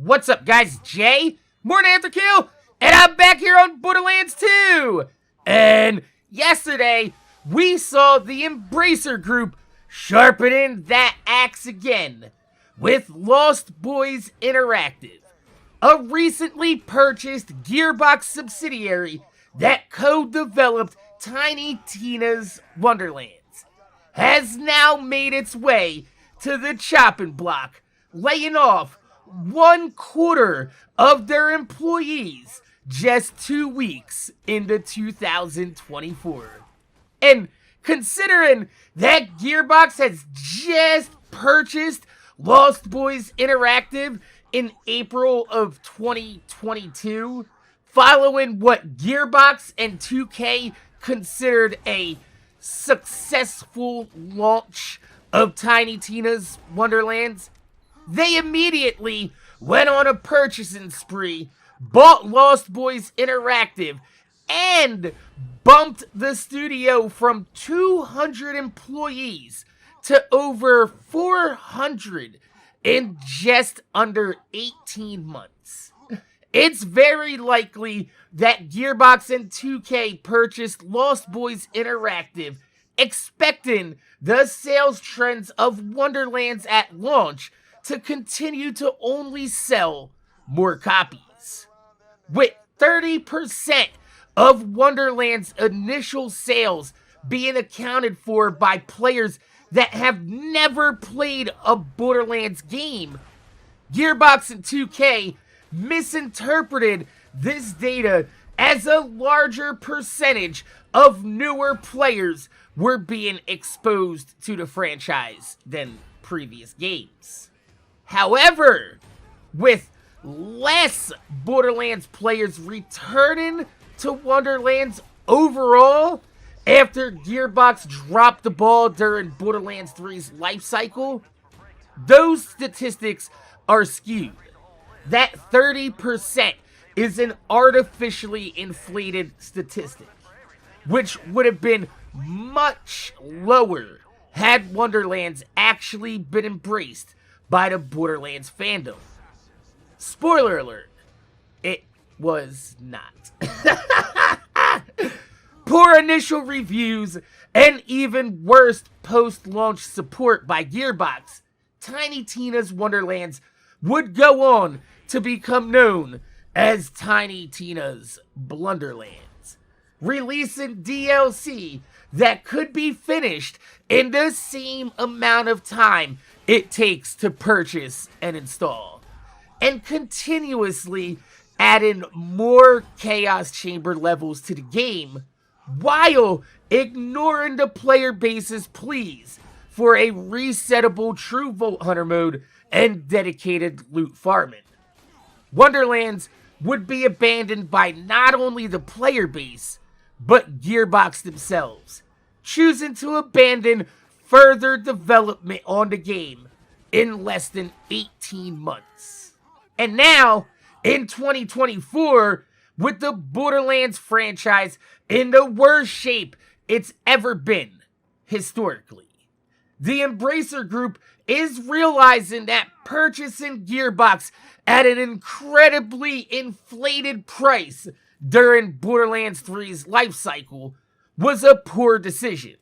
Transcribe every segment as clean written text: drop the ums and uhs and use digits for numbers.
What's up, guys? Jay, MorninAfterKill, and I'm back here on Borderlands 2! And yesterday, we saw the Embracer Group sharpening that axe again with Lost Boys Interactive, a recently purchased Gearbox subsidiary that co-developed Tiny Tina's Wonderlands, has now made its way to the chopping block, laying off 1/4 of their employees just 2 weeks into 2024. And considering that Gearbox has just purchased Lost Boys Interactive in April of 2022, following what Gearbox and 2K considered a successful launch of Tiny Tina's Wonderlands, they immediately went on a purchasing spree, bought Lost Boys Interactive, and bumped the studio from 200 employees to over 400 in just under 18 months. It's very likely that Gearbox and 2K purchased Lost Boys Interactive expecting the sales trends of Wonderlands at launch to continue to only sell more copies. With 30% of Wonderland's initial sales being accounted for by players that have never played a Borderlands game, Gearbox and 2K misinterpreted this data as a larger percentage of newer players were being exposed to the franchise than previous games. However, with less Borderlands players returning to Wonderlands overall after Gearbox dropped the ball during Borderlands 3's life cycle, those statistics are skewed. That 30% is an artificially inflated statistic, which would have been much lower had Wonderlands actually been embraced by the Borderlands fandom. Spoiler alert, it was not. Poor initial reviews and even worse post-launch support by Gearbox, Tiny Tina's Wonderlands would go on to become known as Tiny Tina's Blunderlands, releasing DLC that could be finished in the same amount of time it takes to purchase and install, and continuously adding more Chaos Chamber levels to the game while ignoring the player base's pleas for a resettable True Vault Hunter mode and dedicated loot farming. Wonderlands would be abandoned by not only the player base, but Gearbox themselves, choosing to abandon further development on the game in less than 18 months. And now, in 2024, with the Borderlands franchise in the worst shape it's ever been, historically, the Embracer Group is realizing that purchasing Gearbox at an incredibly inflated price during Borderlands 3's life cycle was a poor decision,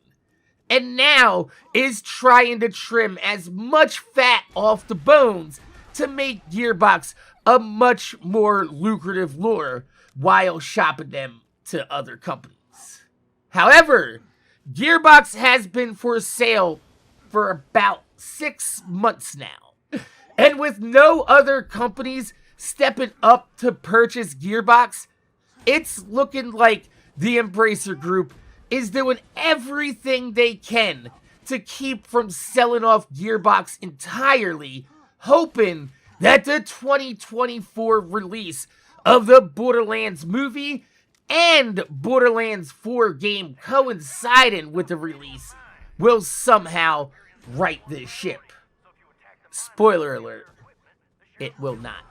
and now is trying to trim as much fat off the bones to make Gearbox a much more lucrative lure while shopping them to other companies. However, Gearbox has been for sale for about 6 months now, and with no other companies stepping up to purchase Gearbox, it's looking like the Embracer Group is doing everything they can to keep from selling off Gearbox entirely, hoping that the 2024 release of the Borderlands movie and Borderlands 4 game coinciding with the release will somehow right this ship. Spoiler alert, it will not.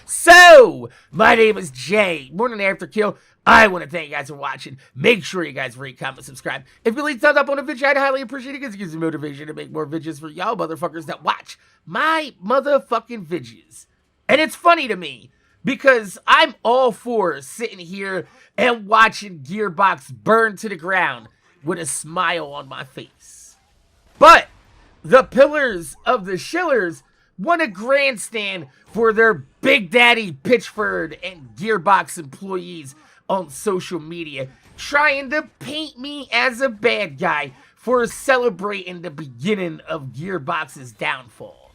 So, my name is Jay, MorninAfterKill. I want to thank you guys for watching. Make sure you guys rate, comment, subscribe. If you leave thumbs up on the video, I'd highly appreciate it because it gives me motivation to make more videos for y'all motherfuckers that watch my motherfucking videos. And it's funny to me because I'm all for sitting here and watching Gearbox burn to the ground with a smile on my face. But the pillars of the shillers want a grandstand for their Big Daddy Pitchford and Gearbox employees on social media, trying to paint me as a bad guy for celebrating the beginning of Gearbox's downfall.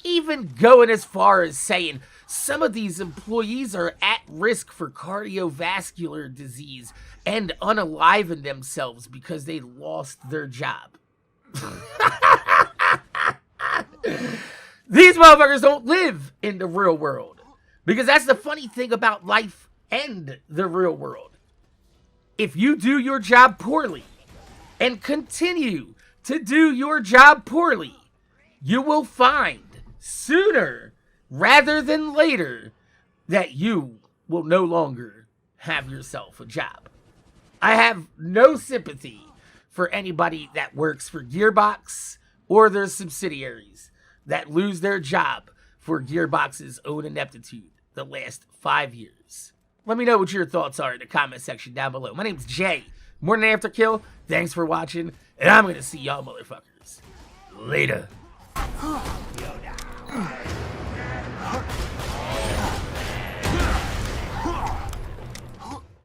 Even going as far as saying some of these employees are at risk for cardiovascular disease and unaliving themselves because they lost their job. These motherfuckers don't live in the real world. Because that's the funny thing about life and the real world. If you do your job poorly and continue to do your job poorly, you will find sooner rather than later that you will no longer have yourself a job. I have no sympathy for anybody that works for Gearbox or their subsidiaries that lose their job for Gearbox's own ineptitude the last 5 years. Let me know what your thoughts are in the comment section down below. My name's Jay, MorninAfterKill. Thanks for watching, and I'm gonna see y'all motherfuckers later.